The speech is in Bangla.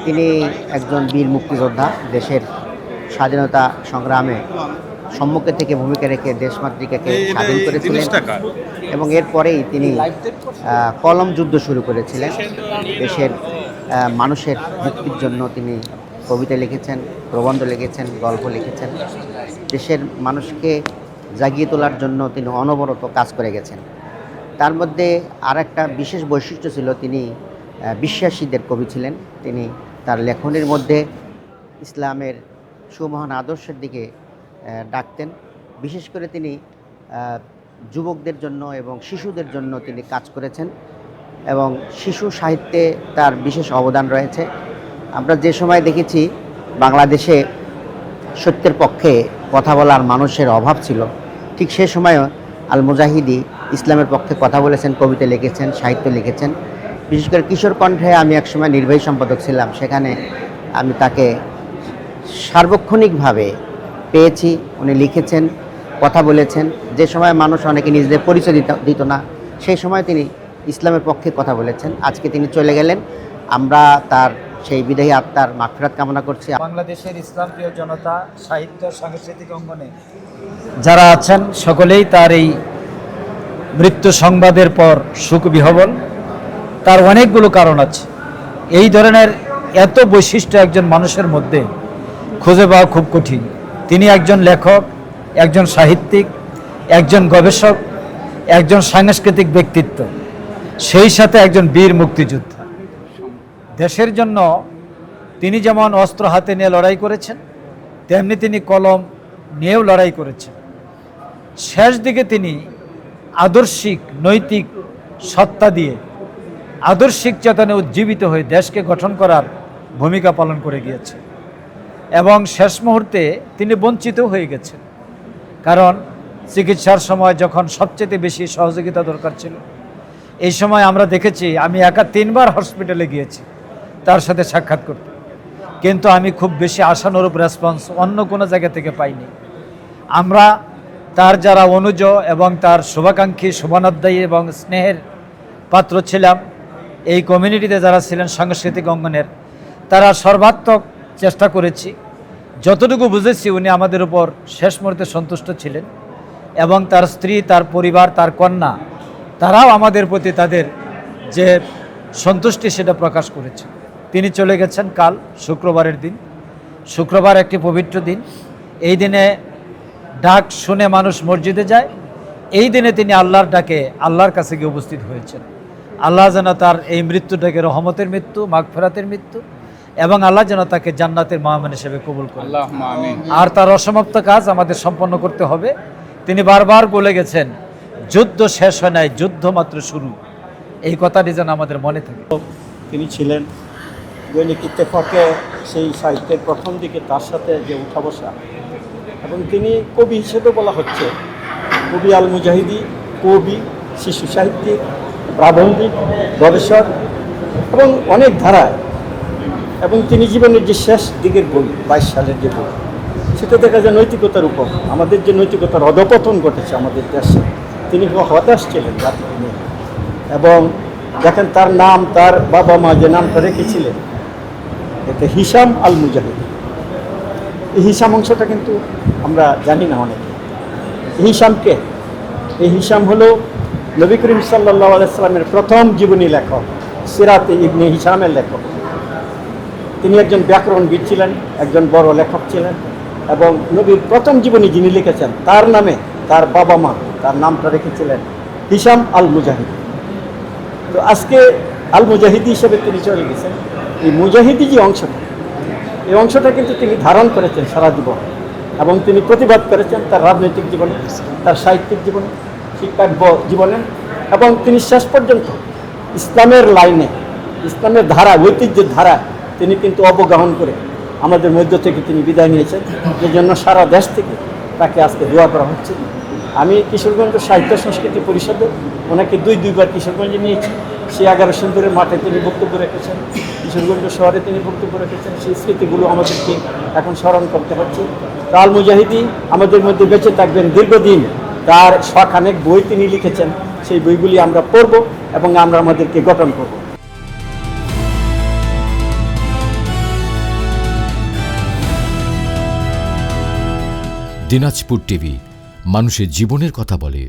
তিনি একজন বীর মুক্তিযোদ্ধা। দেশের স্বাধীনতা সংগ্রামে সম্মুখে থেকে ভূমিকা রেখে দেশমাতৃকাকে স্বাধীন করেছিলেন এবং এরপরেই তিনি কলম যুদ্ধ শুরু করেছিলেন। দেশের মানুষের মুক্তির জন্য তিনি কবিতা লিখেছেন, প্রবন্ধ লিখেছেন, গল্প লিখেছেন। দেশের মানুষকে জাগিয়ে তোলার জন্য তিনি অনবরত কাজ করে গেছেন। তার মধ্যে আর একটা বিশেষ বৈশিষ্ট্য ছিল, তিনি বিশ্বাসীদের কবি ছিলেন। তিনি তার লেখনীর মধ্যে ইসলামের সুমহান আদর্শের দিকে ডাকতেন। বিশেষ করে তিনি যুবকদের জন্য এবং শিশুদের জন্য তিনি কাজ করেছেন এবং শিশু সাহিত্যে তার বিশেষ অবদান রয়েছে। আমরা যে সময় দেখেছি বাংলাদেশে সত্যের পক্ষে কথা বলার মানুষের অভাব ছিল, ঠিক সে সময়ও আল মুজাহিদি ইসলামের পক্ষে কথা বলেছেন, কবিতা লিখেছেন, সাহিত্য লিখেছেন। বিশেষ করে কিশোর কণ্ঠে আমি একসময় নির্বাহী সম্পাদক ছিলাম, সেখানে আমি তাকে সার্বক্ষণিকভাবে পেয়েছি। উনি লিখেছেন, কথা বলেছেন। যে সময় মানুষ অনেকে নিজেদের পরিচয় দিত না, সেই সময় তিনি ইসলামের পক্ষে কথা বলেছেন। আজকে তিনি চলে গেলেন, আমরা তার সেই বিদায়ী আত্মার মাগফিরাত কামনা করছি। বাংলাদেশের ইসলামপ্রিয় জনতা, সাহিত্য সাংস্কৃতিক অঙ্গনে যারা আছেন সকলেই তার এই মৃত্যু সংবাদের পর শোক বিহবল। তার অনেকগুলো কারণ আছে। এই ধরনের এত বৈশিষ্ট্য একজন মানুষের মধ্যে খুঁজে পাওয়া খুব কঠিন। তিনি একজন লেখক, একজন সাহিত্যিক, একজন গবেষক, একজন সাংস্কৃতিক ব্যক্তিত্ব, সেই সাথে একজন বীর মুক্তিযোদ্ধা। দেশের জন্য তিনি যেমন অস্ত্র হাতে নিয়ে লড়াই করেছেন, তেমনি তিনি কলম নিয়েও লড়াই করেছেন। শেষ দিকে তিনি আদর্শিক নৈতিক সত্তা দিয়ে আদর্শিক চেতনে উজ্জীবিত হয়ে দেশকে গঠন করার ভূমিকা পালন করে গিয়েছেন এবং শেষ মুহূর্তে তিনি বঞ্চিত হয়ে গেছেন। কারণ চিকিৎসার সময় যখন সবচেয়ে বেশি সহযোগিতা দরকার ছিল, এই সময় আমরা দেখেছি, আমি একা 3 বার হসপিটালে গিয়েছি তার সাথে সাক্ষাৎ করতে, কিন্তু আমি খুব বেশি আশানুরূপ রেসপন্স অন্য কোনো জায়গা থেকে পাইনি। আমরা তার যারা অনুজ এবং তার শুভাকাঙ্ক্ষী, শুভানুধ্যায়ী এবং স্নেহের পাত্র ছিলাম, এই কমিউনিটিতে যারা ছিলেন সাংস্কৃতিক অঙ্গনের, তারা সর্বাত্মক চেষ্টা করেছি। যতটুকু বুঝেছি উনি আমাদের উপর শেষ মুহূর্তে সন্তুষ্ট ছিলেন এবং তার স্ত্রী, তার পরিবার, তার কন্যা, তারাও আমাদের প্রতি তাদের যে সন্তুষ্টি সেটা প্রকাশ করেছে। তিনি চলে গেছেন কাল শুক্রবারের দিন। শুক্রবার একটি পবিত্র দিন। এই দিনে ডাক শুনে মানুষ মসজিদে যায়। এই দিনে তিনি আল্লাহর ডাকে আল্লাহর কাছে গিয়ে উপস্থিত হয়েছেন। আল্লাহ যেন তার এই মৃত্যুটাকে রহমতের মৃত্যু, মাগফিরাতের মৃত্যু এবং আল্লাহ যেন তাকে জান্নাতের মেহমান হিসেবে কবুল করেন। আর তার অসমাপ্ত কাজ আমাদের সম্পন্ন করতে হবে। তিনি বারবার বলে গেছেন, যুদ্ধ শেষ হয় নাই, যুদ্ধ মাত্র শুরু। এই কথাটি যেন আমাদের মনে থাকে। তিনি ছিলেন দৈনিক ইত্তেফাকে সেই সাহিত্যের প্রথম দিকে তার সাথে যে উঠা বসা, এবং তিনি কবি হিসেবে বলা হচ্ছে। কবি আল মুজাহিদি কবি, শিশু সাহিত্যিক, প্রাবন্ধিক, গবেষক এবং অনেক ধারায়। এবং তিনি জীবনের যে শেষ দিকের বই, 22 সালের যে বই, সেটা দেখা যায় নৈতিকতার উপর। আমাদের যে নৈতিকতার অধপতন ঘটেছে আমাদের দেশে, তিনি হতাশ ছিলেন জাতিকে নিয়ে। এবং দেখেন তার নাম, তার বাবা মা যে নামটা রেখেছিলেন, এটা হিসাম আল মুজাহিদি। এই হিসাম অংশটা কিন্তু আমরা জানি না অনেকে। হিসামকে, এই হিসাম হলো নবী করিম সাল্লাল্লাহু আলাইহি সাল্লামের প্রথম জীবনী লেখক, সিরাতে ইবনে হিসামের লেখক। তিনি একজন ব্যাকরণবিদ ছিলেন, একজন বড় লেখক ছিলেন এবং নবীর প্রথম জীবনী যিনি লিখেছেন, তার নামে তার বাবা মা তার নামটা রেখেছিলেন হিসাম আল মুজাহিদি। তো আজকে আল মুজাহিদি হিসেবে তিনি চলে গেছেন। এই মুজাহিদি যে অংশটা, এই অংশটা কিন্তু তিনি ধারণ করেছেন সারা জীবন এবং তিনি প্রতিবাদ করেছেন তার রাজনৈতিক জীবনে, তার সাহিত্যিক জীবনে, শিক্ষাজ্ঞ জীবনে, এবং তিনি শেষ পর্যন্ত ইসলামের লাইনে, ইসলামের ধারা, ঐতিহ্যের ধারা তিনি কিন্তু অবগাহন করে আমাদের মধ্য থেকে তিনি বিদায় নিয়েছেন। যে জন্য সারা দেশ থেকে তাকে আজকে দোয়া করা হচ্ছে। আমি কিশোরগঞ্জ সাহিত্য সংস্কৃতি পরিষদে ওনাকে দুইবার কিশোরগঞ্জে নিয়েছি। সেই 11 সুন্দরের মাঠে তিনি বক্তব্য রেখেছেন, কিশোরগঞ্জ শহরে তিনি বক্তব্য রেখেছেন। সেই স্মৃতিগুলো আমাদেরকে এখন স্মরণ করতে হচ্ছে। আল মুজাহিদি আমাদের মধ্যে বেঁচে থাকবেন দীর্ঘদিন। তার শখানেক বই তিনি লিখেছেন, সেই বইগুলি আমরা পড়ব এবং আমরা আমাদেরকে গঠন করব। দিনাজপুর টিভি, মানুষের জীবনের কথা বলে।